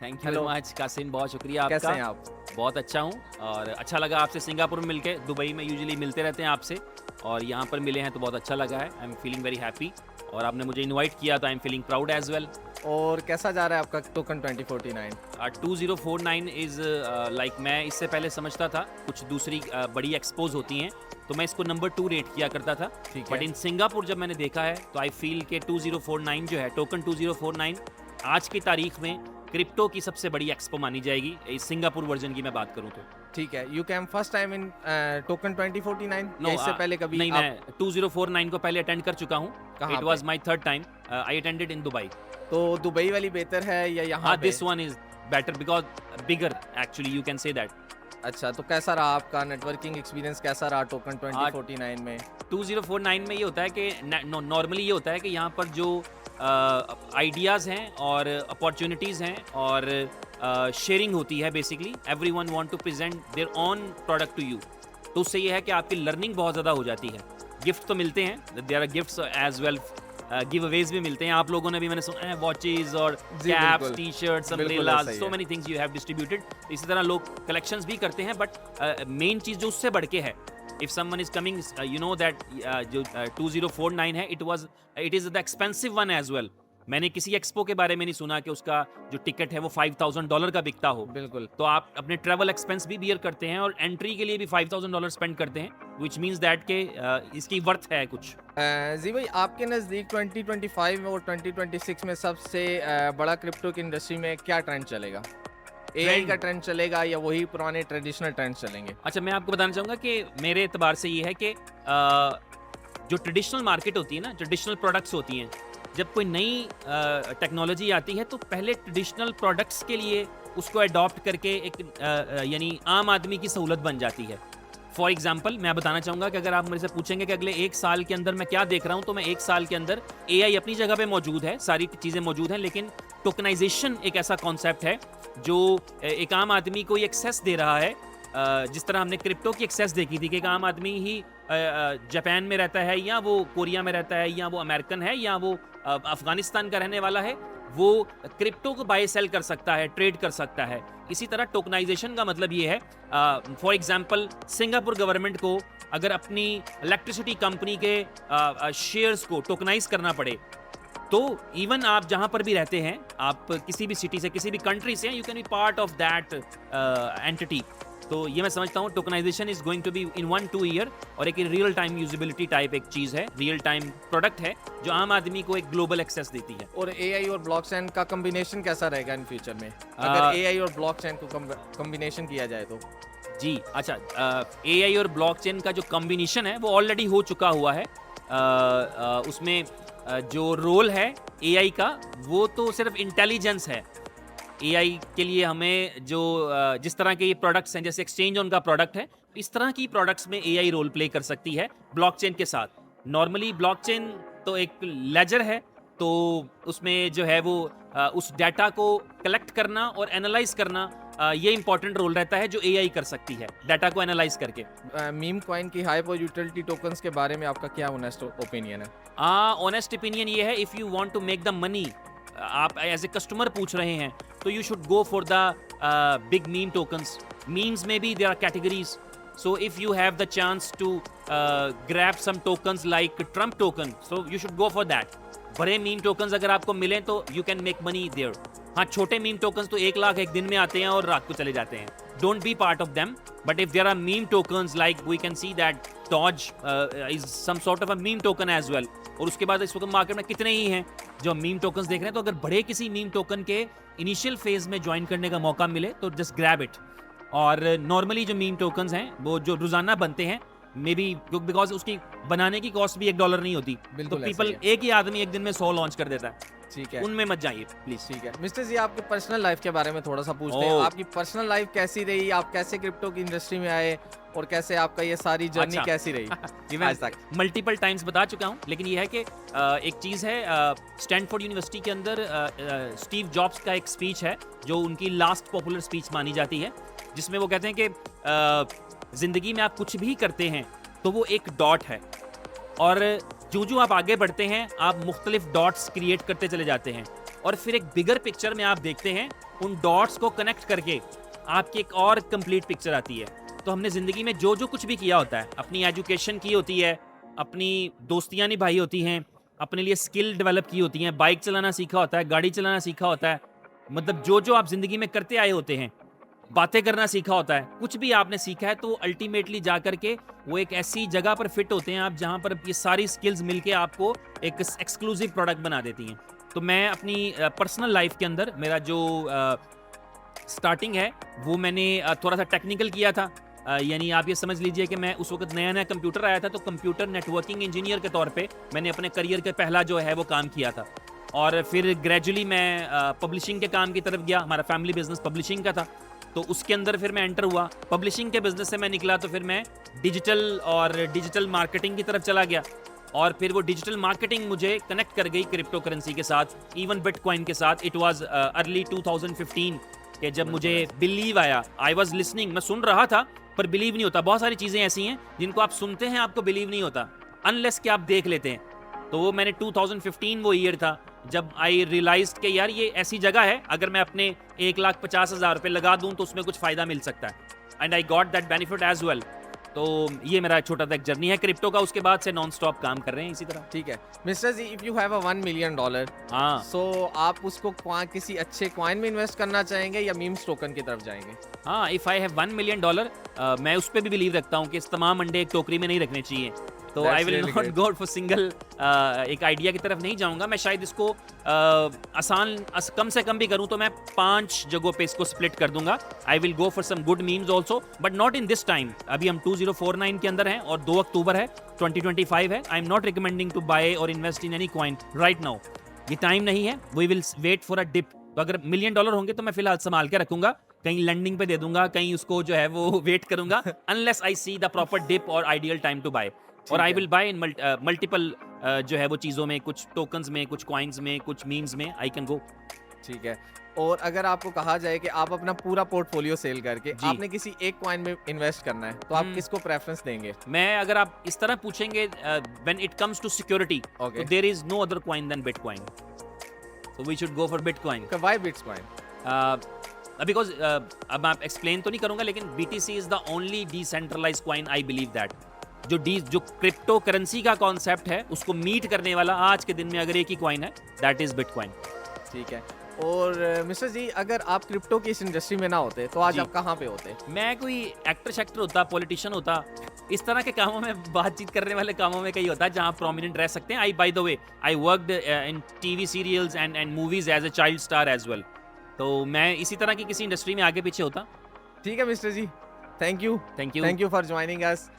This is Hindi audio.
Thank you hello. Very much Qasim, बहुत शुक्रिया कैसे आपका। हैं आप? बहुत अच्छा हूँ और अच्छा लगा आपसे सिंगापुर में मिलके। दुबई में यूजुअली मिलते रहते हैं आपसे और यहाँ पर मिले हैं तो बहुत अच्छा लगा है। I am feeling very happy और आपने मुझे इनवाइट किया तो I am feeling proud as well. और कैसा जा रहा है आपका टोकन 2049? 2049 इज़ लाइक मैं इससे पहले समझता था कुछ दूसरी बड़ी एक्सपोज होती हैं तो मैं इसको नंबर 2 रेट किया करता था। ठीक बट है। इन सिंगापुर जब मैंने देखा है तो आई फील के 2049 जो है टोकन 2049 आज की तारीख में क्रिप्टो की सबसे बड़ी एक्सपो मानी जाएगी। इस सिंगापुर वर्जन की मैं बात करूं तो ठीक है। You came first time in token 2049 no या इससे पहले कभी नहीं, आप मैं 2049 को पहले अटेंड कर चुका हूं। कहाँ इट पे? Was my third time. I attended in Dubai. तो दुबई वाली बेहतर है या यहाँ पे? This one is better because bigger actually you can say that. अच्छा, तो कैसा रहा आपका नेटवर्किंग एक्सपीरियंस, कैसा रहा टोकन 2049 में? 2049 में ये होता है कि नॉर्मली ये होता है कि यहाँ पर जो आइडियाज़ हैं और अपॉर्चुनिटीज़ हैं और शेयरिंग होती है। Basically everyone want to present their own product to you. तो उससे ये है कि आपकी लर्निंग बहुत ज़्यादा हो जाती है। गिफ्ट तो मिलते हैं, there are gifts as well, giveaways भी मिलते हैं। आप लोगों ने भी मैंने सुना है वॉचेज और जी, कैप्स, बिल्कुल। टी शर्ट्स, बिल्कुल अम्ब्रेलाज, ऐसा ही सो है। Many things you have distributed. इसी तरह लोग कलेक्शंस भी करते हैं बट मेन चीज़ जो उससे बढ़ के है, if someone is coming you know that जो 2049 है it is the expensive one as well। मैंने किसी एक्सपो के बारे में नहीं सुना कि उसका जो टिकट है वो $5000 का बिकता हो। बिल्कुल। तो आप अपने ट्रैवल एक्सपेंस भी बियर करते हैं और एंट्री के लिए भी $5000 स्पेंड करते हैं, विच मीन्स दैट के इसकी वर्थ है कुछ। जी भाई, आपके नज़दीक 2025 और 2026 में सबसे बड़ा क्रिप्टो की इंडस्ट्री में क्या ट्रेंड चलेगा? एआई का ट्रेंड चलेगा या वही पुराने ट्रेडिशनल ट्रेंड चलेंगे? अच्छा, मैं आपको बताना चाहूँगा कि मेरे एतबार से ये है कि जो ट्रेडिशनल मार्केट होती है ना, ट्रेडिशनल प्रोडक्ट्स होती हैं, जब कोई नई टेक्नोलॉजी आती है तो पहले ट्रेडिशनल प्रोडक्ट्स के लिए उसको अडॉप्ट करके एक यानी आम आदमी की सहूलत बन जाती है। फॉर एग्जाम्पल मैं बताना चाहूँगा कि अगर आप मेरे से पूछेंगे कि अगले 1 साल के अंदर मैं क्या देख रहा हूँ, तो मैं 1 साल के अंदर एआई अपनी जगह पे मौजूद है, सारी चीज़ें मौजूद हैं, लेकिन टोकनाइजेशन एक ऐसा कॉन्सेप्ट है जो एक आम आदमी को एक्सेस दे रहा है। जिस तरह हमने क्रिप्टो की एक्सेस देखी थी कि एक आम आदमी ही जापान में रहता है या वो कोरिया में रहता है या वो अमेरिकन है या वो अफगानिस्तान का रहने वाला है, वो क्रिप्टो को बाय सेल कर सकता है, ट्रेड कर सकता है। इसी तरह टोकनाइजेशन का मतलब ये है, फॉर एग्जांपल सिंगापुर गवर्नमेंट को अगर अपनी इलेक्ट्रिसिटी कंपनी के शेयर्स को टोकनाइज करना पड़े, तो इवन आप जहां पर भी रहते हैं, आप किसी भी सिटी से, किसी भी कंट्री से, you can be part of that entity. तो ये मैं समझता हूँ tokenisation is going to be in 1-2 year और एक रियल टाइम यूजिबिलिटी टाइप एक चीज़ है, रियल टाइम प्रोडक्ट है जो आम आदमी को एक ग्लोबल एक्सेस देती है। और एआई और ब्लॉकचेन का कॉम्बिनेशन कैसा रहेगा इन फ्यूचर में, अगर एआई और ब्लॉकचेन को कॉम्बिनेशन किया जाए तो? जी अच्छा, एआई और ब्लॉकचेन का जो कॉम्बिनेशन है वो ऑलरेडी हो चुका हुआ है। उसमें जो रोल है एआई का वो तो सिर्फ इंटेलिजेंस है। एआई के लिए हमें जो जिस तरह के ये प्रोडक्ट्स हैं, जैसे एक्सचेंज उनका प्रोडक्ट है, इस तरह की प्रोडक्ट्स में एआई रोल प्ले कर सकती है ब्लॉकचेन के साथ। नॉर्मली ब्लॉकचेन तो एक लेजर है, तो उसमें जो है वो उस डाटा को कलेक्ट करना और एनालाइज करना, ये इंपॉर्टेंट रोल रहता है जो एआई कर सकती है डाटा को एनालाइज करके। मीम कॉइन की हाइप और यूटिलिटी टोकन्स के बारे में आपका क्या ऑनेस्ट ओपिनियन है? ऑनेस्ट ओपिनियन ये है, if you want to make the money, आप एज ए कस्टमर पूछ रहे हैं, तो you should go for the big meme tokens. Memes में भी there are categories, so if you have the chance to grab some tokens like Trump token, so you should go for that. बड़े मीम टोकन्स अगर आपको मिलें तो you can make money there. हाँ, छोटे मीम टोकन्स तो 1 लाख एक दिन में आते हैं और रात को चले जाते हैं। Don't be part of them, but if there are meme tokens like we can see that Doge is some sort of a meme token as well. और उसके बाद इस वक्त मार्केट में कितने ही हैं जो मीम टोकन्स देख रहे हैं, तो अगर बड़े किसी मीम टोकन के इनिशियल फेज में ज्वाइन करने का मौका मिले तो जस्ट ग्रैब इट। और नॉर्मली जो मीम टोकन्स हैं वो जो रोजाना बनते हैं, मे बी बिकॉज उसकी बनाने की कॉस्ट भी $1 नहीं होती, तो बिल्कुल ऐसा पीपल ही है। एक ही आदमी एक दिन में 100 लॉन्च कर देता है। ठीक है। उनमें मत जाइए प्लीज। ठीक है मिस्टर जी, आपकी पर्सनल लाइफ के बारे में थोड़ा सा पूछते हैं। ओह। आपकी पर्सनल लाइफ कैसी रही, आप कैसे क्रिप्टो की इंडस्ट्री में आए और कैसे आपका ये सारी जर्नी अच्छा। कैसी रही ये मैं आज तक? मल्टीपल टाइम्स बता चुका हूँ, लेकिन ये है कि एक चीज़ है, स्टैनफोर्ड यूनिवर्सिटी के अंदर स्टीव जॉब्स का एक स्पीच है जो उनकी लास्ट पॉपुलर स्पीच मानी जाती है, जिसमें वो कहते हैं कि ज़िंदगी में आप कुछ भी करते हैं तो वो एक डॉट है, और जो आप आगे बढ़ते हैं आप मुख्तलिफ डॉट्स क्रिएट करते चले जाते हैं, और फिर एक बिगर पिक्चर में आप देखते हैं उन डॉट्स को कनेक्ट करके आपकी एक और कंप्लीट पिक्चर आती है। तो हमने ज़िंदगी में जो जो कुछ भी किया होता है, अपनी एजुकेशन की होती है, अपनी दोस्तियाँ निभाई होती हैं, अपने लिए स्किल डेवलप की होती हैं, बाइक चलाना सीखा होता है, गाड़ी चलाना सीखा होता है, मतलब जो जो आप ज़िंदगी में करते आए होते हैं, बातें करना सीखा होता है, कुछ भी आपने सीखा है, तो अल्टीमेटली जा करके वो एक ऐसी जगह पर फिट होते हैं आप, जहाँ पर ये सारी स्किल्स मिलके आपको एक एक्सक्लूसिव प्रोडक्ट बना देती हैं। तो मैं अपनी पर्सनल लाइफ के अंदर मेरा जो स्टार्टिंग है वो मैंने थोड़ा सा टेक्निकल किया था। यानी आप ये समझ लीजिए कि मैं उस वक्त नया नया कंप्यूटर आया था, तो कंप्यूटर नेटवर्किंग इंजीनियर के तौर पे मैंने अपने करियर के पहला जो है वो काम किया था। और फिर ग्रेजुअली मैं पब्लिशिंग के काम की तरफ गया। हमारा फैमिली बिजनेस पब्लिशिंग का था, तो उसके अंदर फिर मैं एंटर हुआ। पब्लिशिंग के बिजनेस से मैं निकला तो फिर मैं डिजिटल मार्केटिंग की तरफ चला गया, और फिर वो डिजिटल मार्केटिंग मुझे कनेक्ट कर गई क्रिप्टो करेंसी के साथ, इवन बिटकॉइन के साथ। इट वाज अर्ली 2015 कि जब मुझे बिलीव आया, आई वाज लिसनिंग, मैं सुन रहा था पर बिलीव नहीं होता। बहुत सारी चीज़ें ऐसी हैं जिनको आप सुनते हैं, आपको बिलीव नहीं होता अनलेस कि आप देख लेते हैं। तो वो मैंने 2015 वो ईयर था जब आई रियलाइज कि यार ये ऐसी जगह है, अगर मैं अपने 1,50,000 रुपये लगा दूं तो उसमें कुछ फ़ायदा मिल सकता है, and I got that benefit as well. तो ये मेरा छोटा सा एक जर्नी है क्रिप्टो का। उसके बाद से नॉन स्टॉप काम कर रहे हैं इसी तरह। ठीक है mister ji, if you have a $1 million, हाँ सो आप उसको किसी अच्छे कॉइन में इन्वेस्ट करना चाहेंगे या मीम्स टोकन की तरफ जाएंगे? हाँ, इफ़ आई हैव $1 मिलियन, मैं उस पर भी बिलीव रखता हूँ कि इस तमाम अंडे एक टोकरी में नहीं रखने चाहिए। तो That's I will really not great. Go for single एक आइडिया की तरफ नहीं जाऊंगा। मैं शायद इसको कम से कम भी करूं तो मैं 5 जगहों पे इसको स्प्लिट कर दूंगा। I will go for some good memes also, but not in this time. अभी हम 2049 के अंदर हैं और 2 अक्टूबर है, 2025 है। I am not recommending to buy or invest in any coin right now. ये टाइम नहीं है। We will wait for a dip. तो अगर $1 मिलियन होंगे तो मैं फिलहाल संभाल के रखूंगा, कहीं लैंडिंग पे दे दूंगा, कहीं उसको जो है वो वेट करूंगा unless I see the proper dip और आइडियल टाइम टू बाय। और I will buy in multiple जो है वो चीज़ों में, कुछ टोकन्स में, कुछ कॉइन्स में, कुछ मीम्स में आई कैन गो। ठीक है। और अगर आपको कहा जाए कि आप अपना पूरा पोर्टफोलियो सेल करके जी। आपने किसी एक कॉइन में इन्वेस्ट करना है, तो आप किसको प्रेफरेंस देंगे? मैं, अगर आप इस तरह पूछेंगे when it comes to security, Okay. तो there is no other coin than bitcoin, so we should go for bitcoin. Why bitcoin? Because अब आप एक्सप्लेन तो नहीं करूंगा, लेकिन BTC is the only decentralised coin. I believe that जो क्रिप्टो करेंसी का कॉन्सेप्ट है उसको मीट करने वाला आज के दिन में अगर एक ही कॉइन है, दैट इज बिटकॉइन। ठीक है। और मिस्टर जी, अगर आप क्रिप्टो की इस इंडस्ट्री में ना होते तो आज जी। आप कहाँ पे होते? मैं कोई एक्टर शेक्टर होता, पॉलिटिशियन होता, इस तरह के कामों में, बातचीत करने वाले कामों में कहीं होता जहाँ प्रोमिनेंट रह सकते हैं। I by the way I worked in TV serials and movies as a child star as well. तो मैं इसी तरह की किसी इंडस्ट्री में आगे पीछे होता। ठीक है mister ji, thank you thank you. For joining us.